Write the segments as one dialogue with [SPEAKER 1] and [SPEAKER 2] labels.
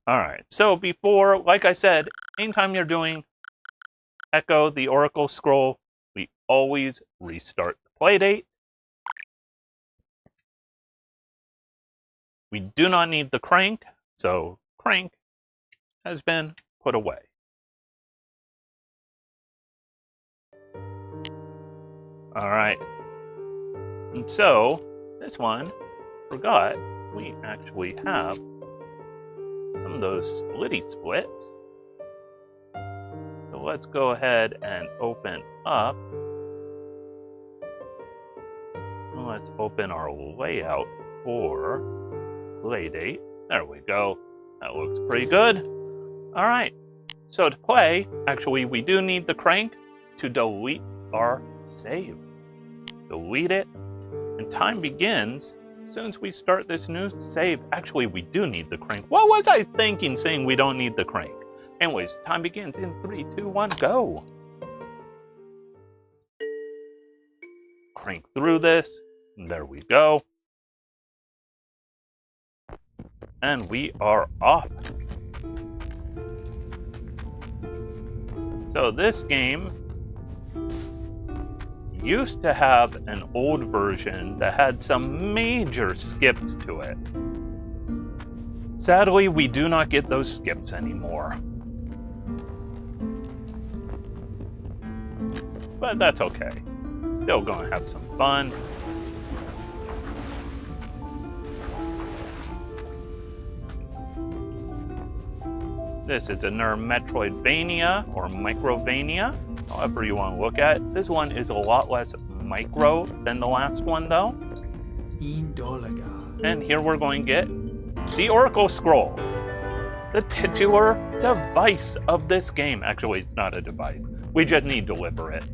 [SPEAKER 1] All right, so before, like I said, anytime you're doing Echo the Oracle Scroll, we always restart the playdate. We do not need the crank, so crank has been put away. All right, and so this one forgot we actually have some of those splitty splits. So let's go ahead and open up. Let's open our layout for playdate. There we go. That looks pretty good. All right. So to play, actually, we do need the crank to delete our save. Delete it, and time begins as soon as we start this new save. Actually, we do need the crank. What was I thinking saying we don't need the crank? Anyways, time begins in 3, 2, 1, go. Crank through this. There we go. And we are off. So this game used to have an old version that had some major skips to it. Sadly, we do not get those skips anymore. But that's okay. Still gonna have some fun. This is another Metroidvania or Microvania, however you want to look at it. This one is a lot less micro than the last one though. And here we're going to get the Oracle Scroll, the titular device of this game. Actually, it's not a device. We just need to deliver it.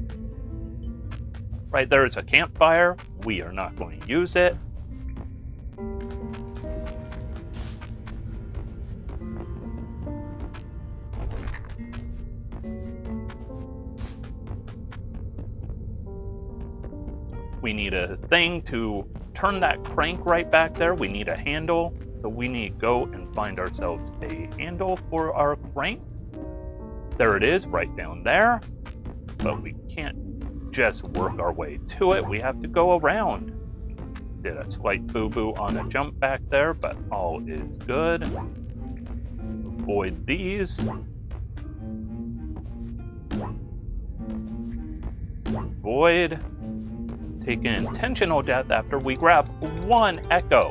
[SPEAKER 1] Right there is a campfire. We are not going to use it. We need a thing to turn that crank right back there. We need a handle. So we need to go and find ourselves a handle for our crank. There it is, right down there. But we can't just work our way to it. We have to go around. Did a slight boo-boo on a jump back there, but all is good. Avoid these. Avoid. Take an intentional death after we grab 1 echo.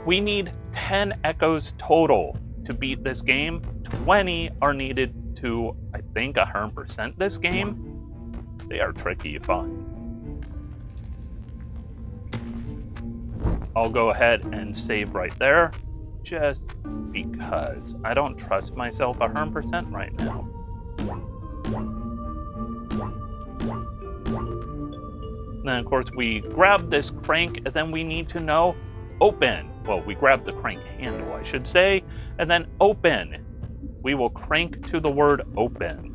[SPEAKER 1] We need 10 echoes total to beat this game. 20 are needed to, I think, 100% this game. They are tricky to find. I'll go ahead and save right there, just because I don't trust myself 100% right now. Then, of course, we grab this crank, and then we need to know open. Well, we grab the crank handle, I should say, and then open. We will crank to the word open.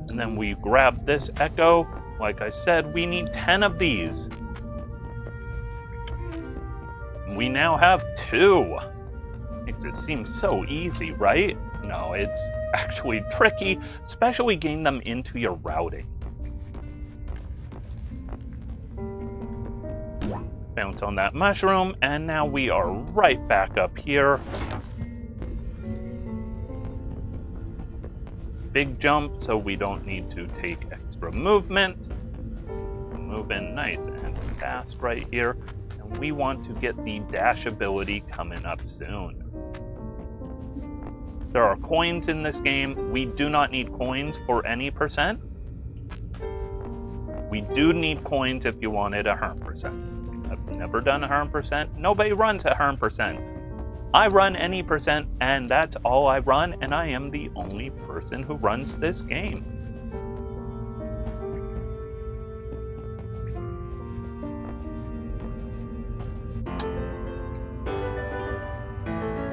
[SPEAKER 1] And then we grab this echo. Like I said, we need 10 of these. We now have 2. Makes it seem so easy, right? No, it's actually tricky, especially getting them into your routing. Bounce on that mushroom, and now we are right back up here. Big jump, so we don't need to take extra movement. Move in nice and fast right here. We want to get the dash ability coming up soon. There are coins in this game. We do not need coins for any percent. We do need coins if you wanted 100%. I've never done 100%. Nobody runs 100%. I run any percent, and that's all I run, and I am the only person who runs this game.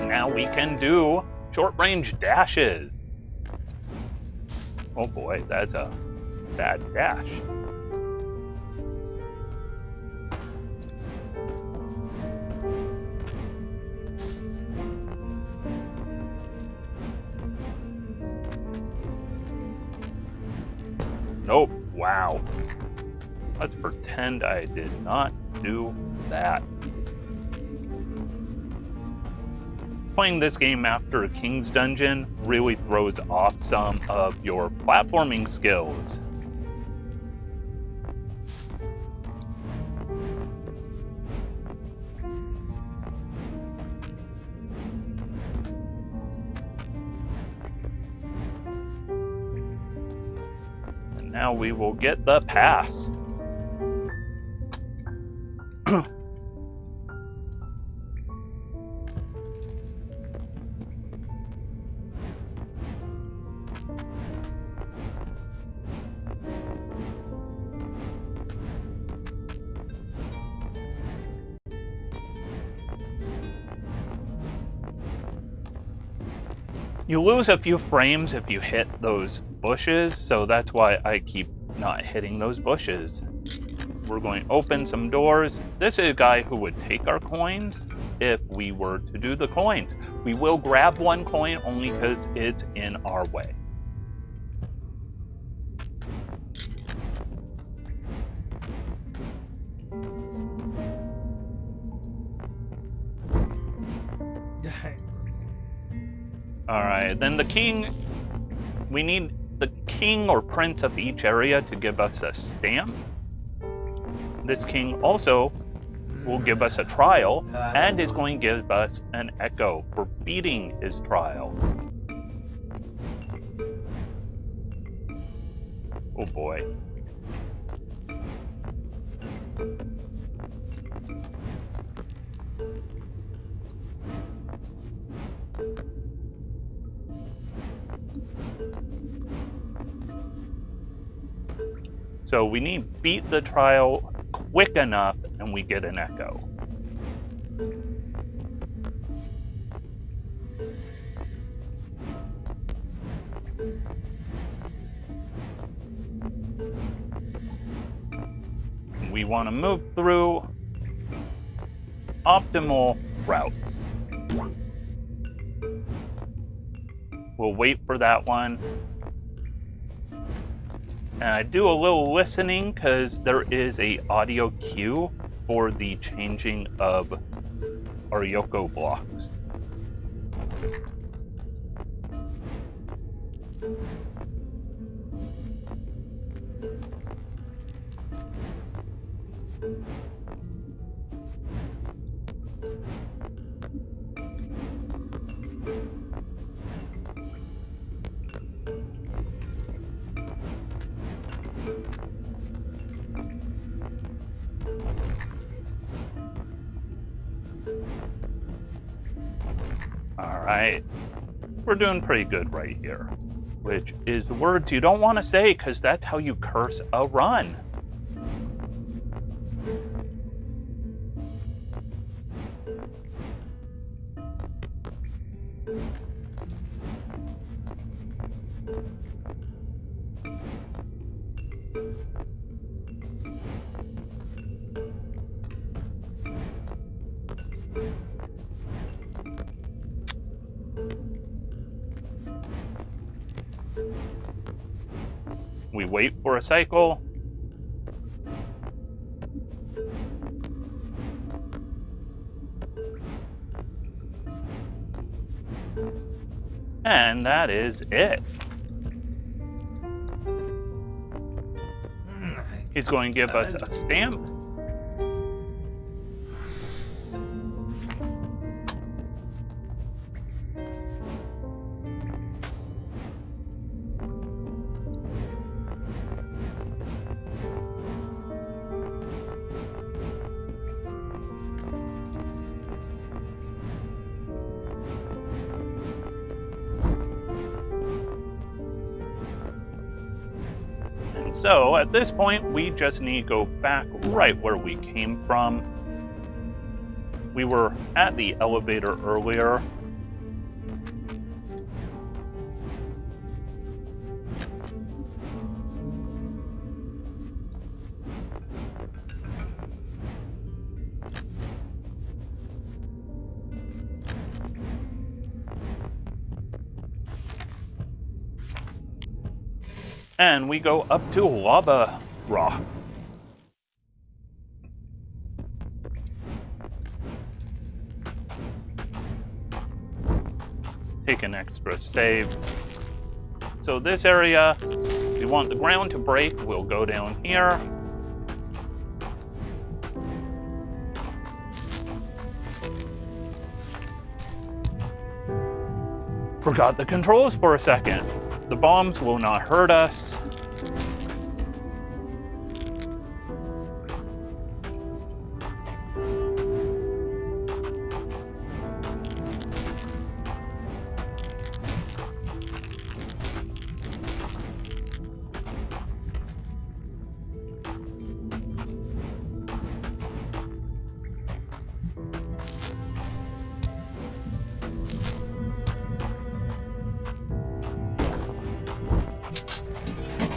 [SPEAKER 1] Now we can do short-range dashes. Oh boy, that's a sad dash. Nope. Wow. Let's pretend I did not do that. Playing this game after King's Dungeon really throws off some of your platforming skills. And now we will get the pass. You lose a few frames if you hit those bushes, so that's why I keep not hitting those bushes. We're going to open some doors. This is a guy who would take our coins if we were to do the coins. We will grab one coin only because it's in our way. Alright, then the king, we need the king or prince of each area to give us a stamp. This king also will give us a trial and is going to give us an echo for beating his trial. Oh boy. So we need beat the trial quick enough and we get an echo. We want to move through optimal routes. We'll wait for that one. And I do a little listening because there is a audio cue for the changing of our Yoko blocks. Alright, we're doing pretty good right here, which is words you don't want to say because that's how you curse a run. We wait for a cycle. And that is it. He's going to give us a stamp. So at this point, we just need to go back right where we came from. We were at the elevator earlier. And we go up to Lava Rock. Take an extra save. So this area, we want the ground to break, we'll go down here. Forgot the controls for a second. The bombs will not hurt us.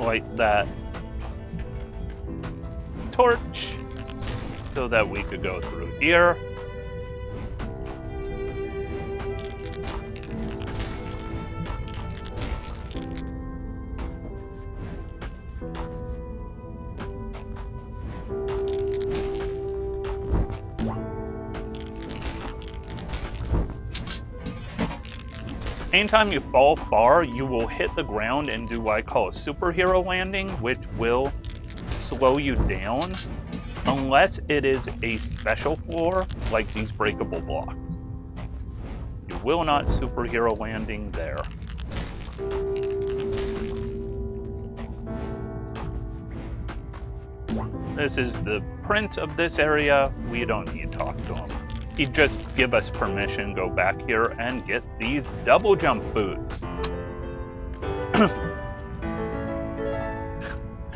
[SPEAKER 1] Light that torch so that we could go through here. Anytime you fall far, you will hit the ground and do what I call a superhero landing, which will slow you down, unless it is a special floor, like these breakable blocks. You will not superhero landing there. This is the prince of this area. We don't need to talk to him. He'd just give us permission, go back here and get these double jump boots.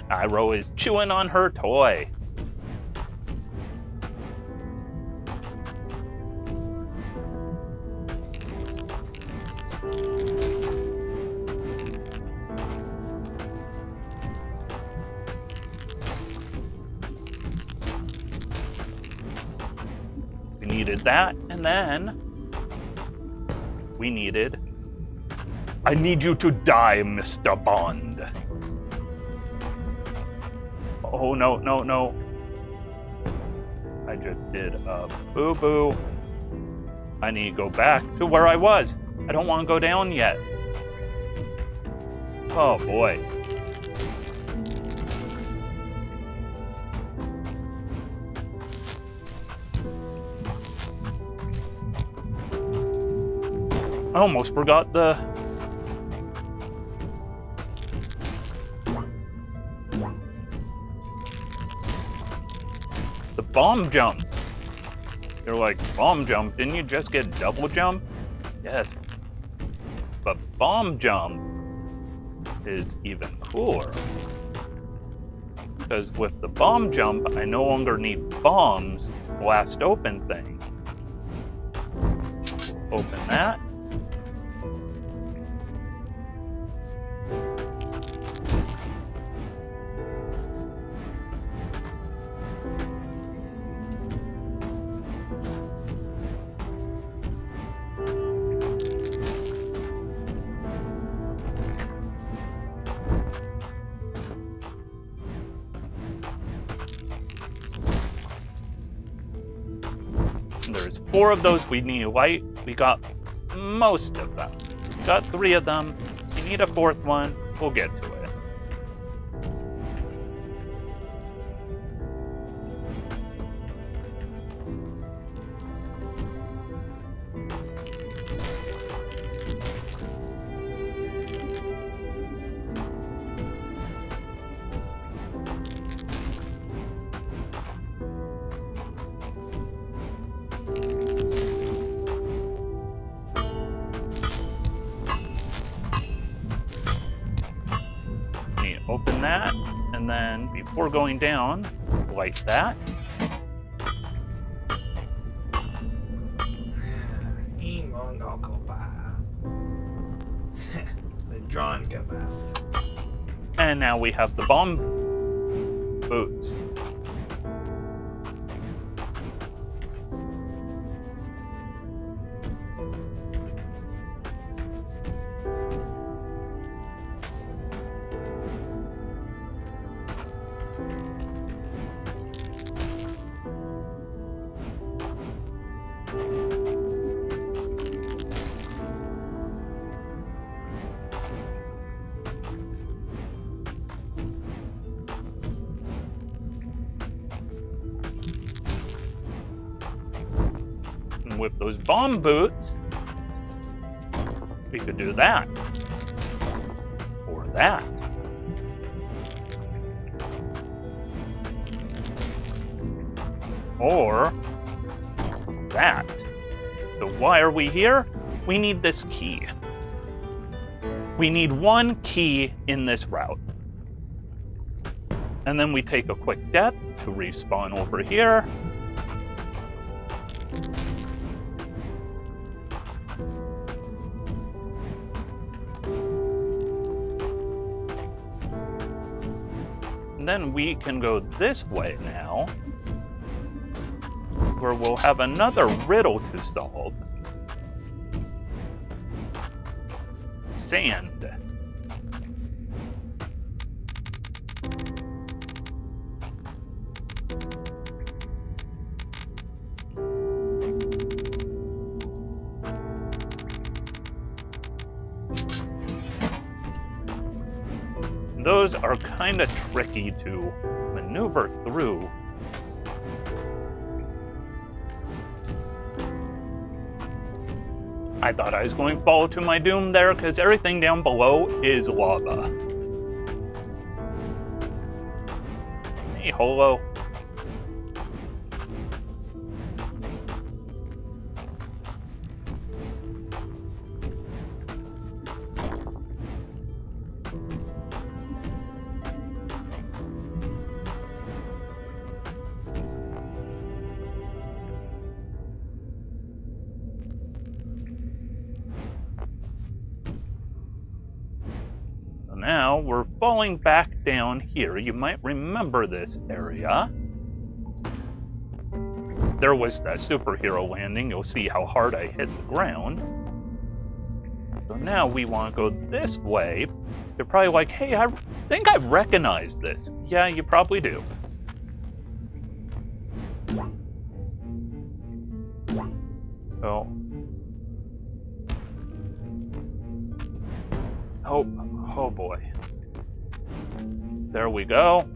[SPEAKER 1] Iroh is chewing on her toy. Needed that, and then we needed... I need you to die, Mr. Bond. Oh, no, no, no. I just did a boo-boo. I need to go back to where I was. I don't want to go down yet. Oh, boy. I almost forgot the... bomb jump. You're like, bomb jump? Didn't you just get double jump? Yes. But bomb jump is even cooler. Because with the bomb jump, I no longer need bombs to blast open things. Open that. There's 4 of those we need to light. We got most of them. We got 3 of them. We need a 4th one. We'll get to it. Open that, and then before going down, light that. And now we have the bomb boots. with those bomb boots, we could do that. Or that. Or that. So why are we here? We need this key. We need one key in this route. And then we take a quick death to respawn over here. And then we can go this way now, where we'll have another riddle to solve. Sand. Those are kind of tricky to maneuver through. I thought I was going to fall to my doom there because everything down below is lava. Hey, Holo. Now we're falling back down here. You might remember this area. There was that superhero landing. You'll see how hard I hit the ground. So now we want to go this way. You're probably like, hey, I think I recognize this. Yeah, you probably do. So. Oh boy. There we go.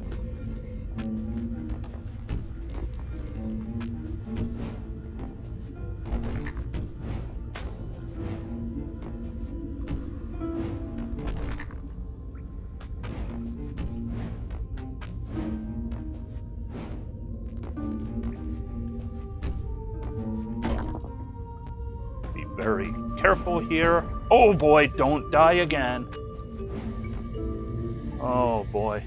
[SPEAKER 1] Be very careful here. Oh boy, don't die again. Oh boy.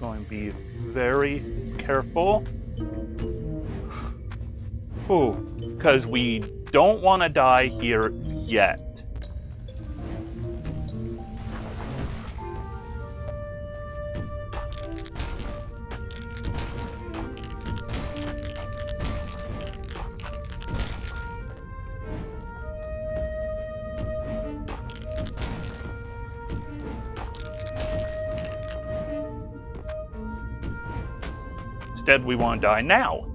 [SPEAKER 1] Going to be very careful. Ooh, because we don't want to die here yet. Instead, we want to die now.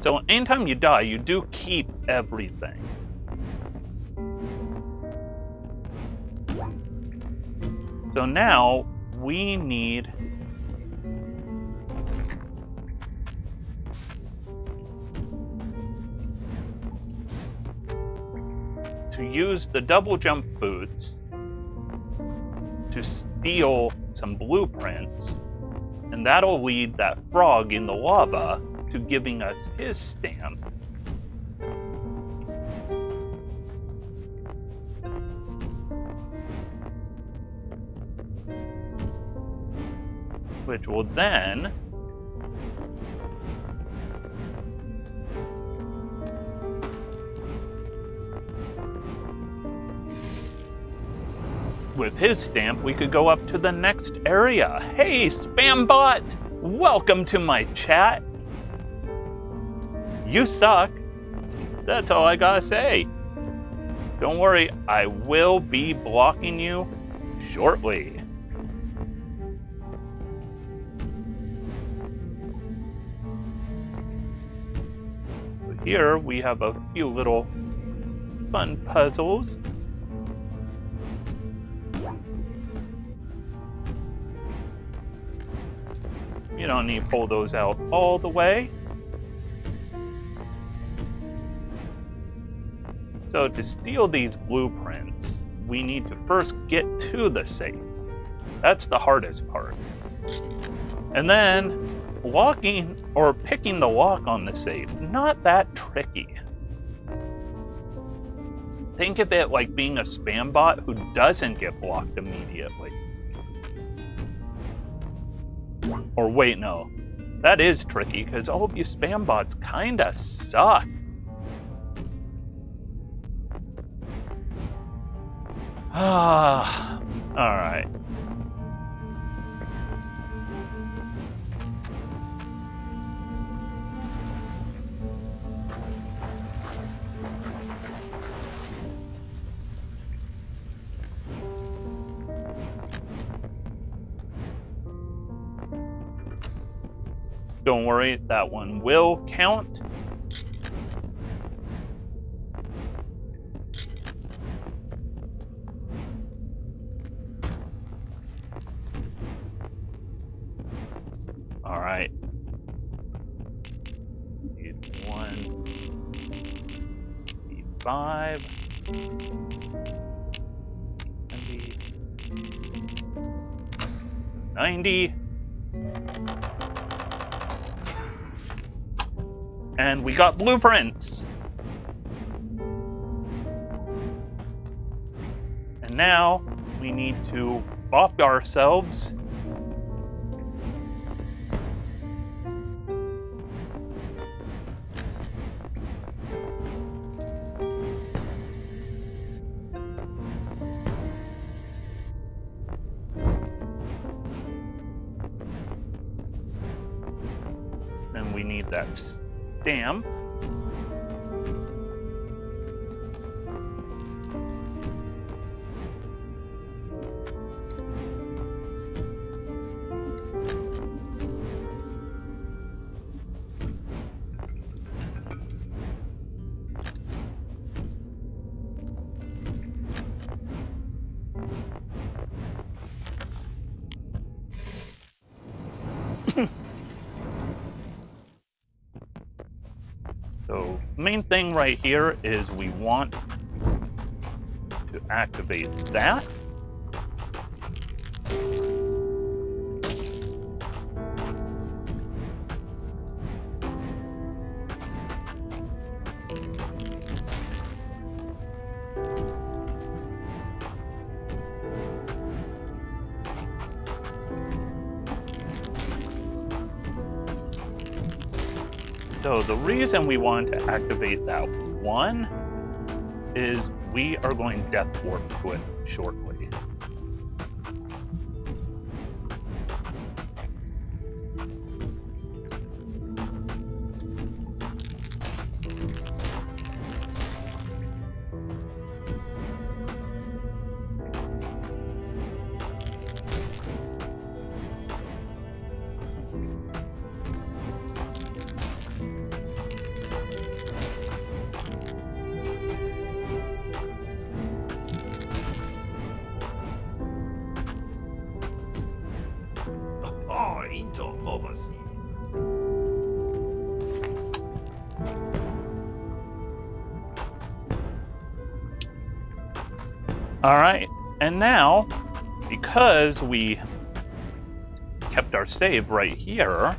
[SPEAKER 1] So anytime you die, you do keep everything. So now we need to use the double jump boots to steal some blueprints. And that'll lead that frog in the lava to giving us his stamp. Which will then with his stamp, we could go up to the next area. Hey, Spambot! Welcome to my chat. You suck. That's all I gotta say. Don't worry, I will be blocking you shortly. Here we have a few little fun puzzles. You don't need to pull those out all the way. So to steal these blueprints, we need to first get to the safe. That's the hardest part. And then locking or picking the lock on the safe, not that tricky. Think of it like being a spam bot who doesn't get blocked immediately. Or wait, no. That is tricky because all of you spam bots kinda suck. Alright. Don't worry, that one will count. All right. V1, V5, 90. And we got blueprints. And now we need to bop ourselves. And we need that stamp. So main thing right here is we want to activate that. So the reason we want to activate that one is we are going death warp to it shortly. All right, and now, because we kept our save right here,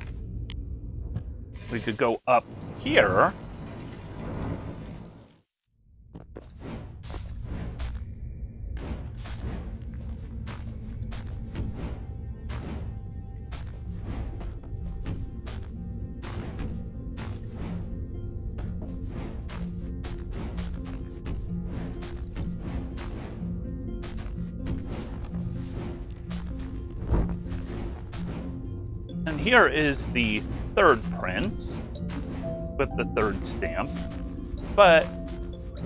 [SPEAKER 1] we could go up here. And here is the third print with the third stamp, but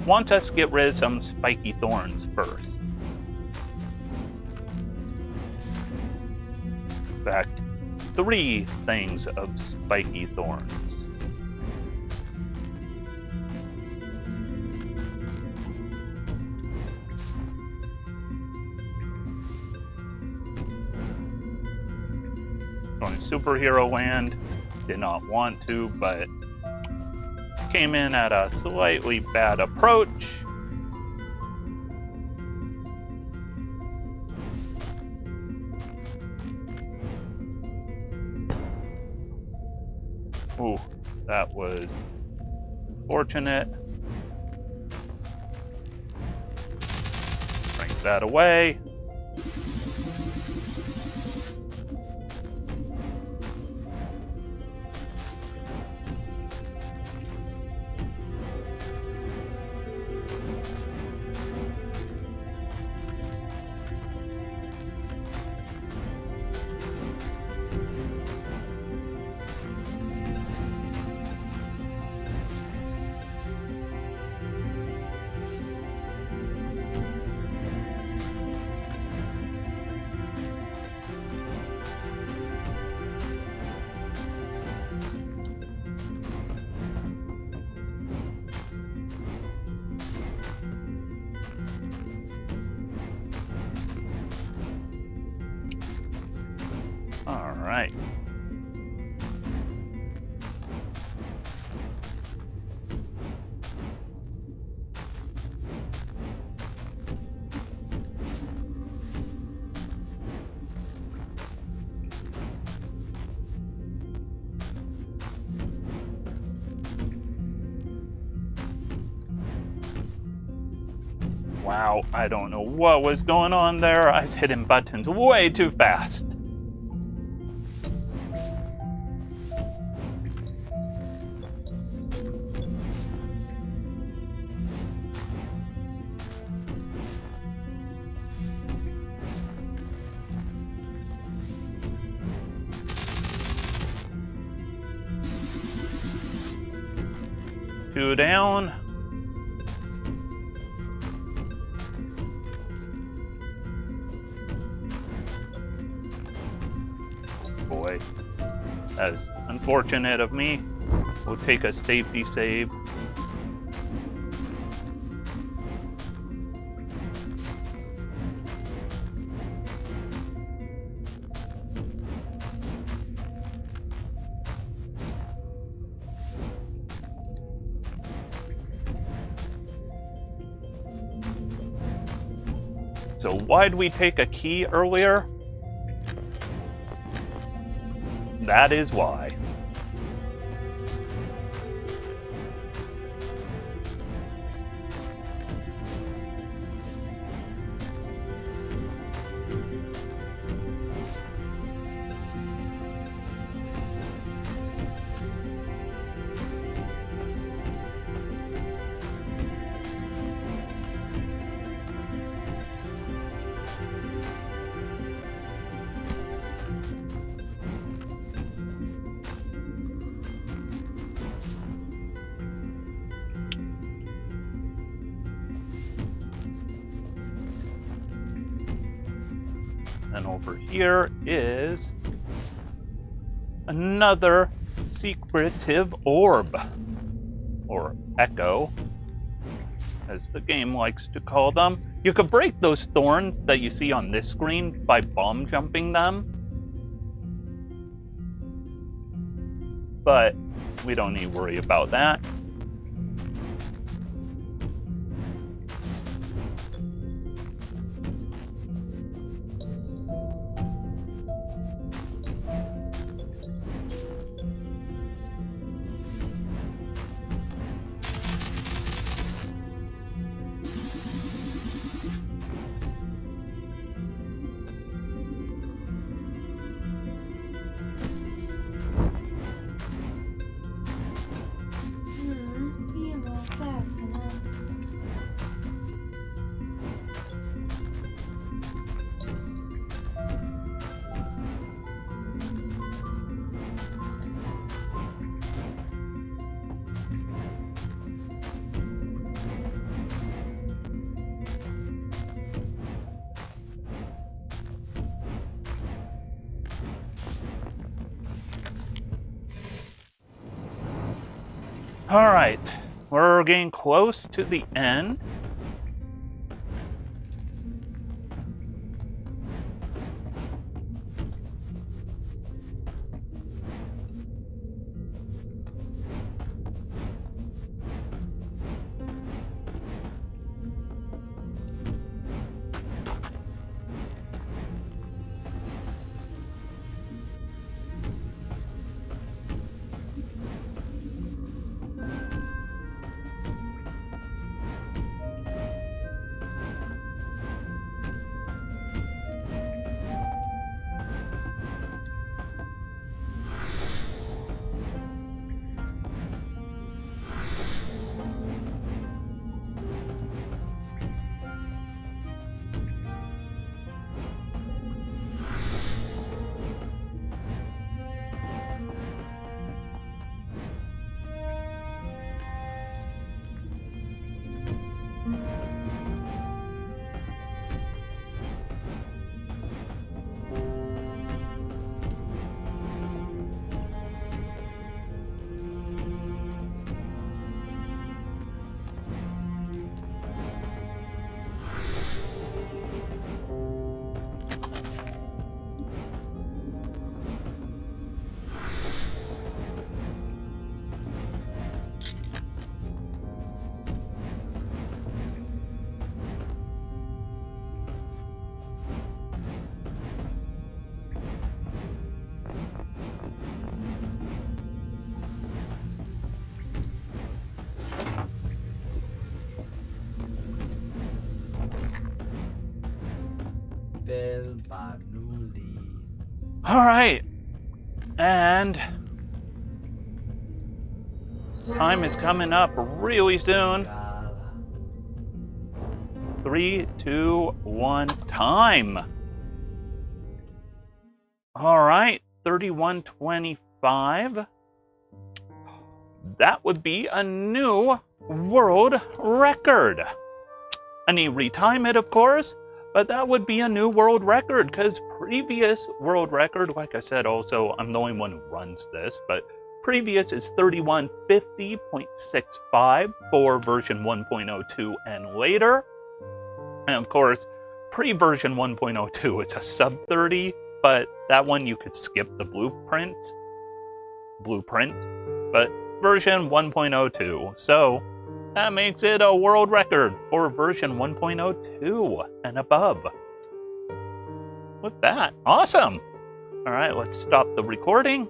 [SPEAKER 1] wants us to get rid of some spiky thorns first. In fact, 3 things of spiky thorns. Going superhero land, did not want to, but came in at a slightly bad approach. Ooh, that was unfortunate. Bring that away. All right. Wow, I don't know what was going on there. I was hitting buttons way too fast. Two down. Boy, that is unfortunate of me. We'll take a safety save. So why'd we take a key earlier? That is why. And over here is another secretive orb, or echo, as the game likes to call them. You could break those thorns that you see on this screen by bomb jumping them, but we don't need to worry about that. All right, we're getting close to the end. All right. And time is coming up really soon. 3, 2, 1, time. All right, 31:25. That would be a new world record. I need to retime it, of course, but that would be a new world record because previous world record, like I said, also, I'm the only one who runs this, but previous is 3150.65 for version 1.02 and later. And of course, pre-version 1.02, it's a sub 30, but that one you could skip the blueprint, but version 1.02. So that makes it a world record for version 1.02 and above. With that, awesome. All right, let's stop the recording.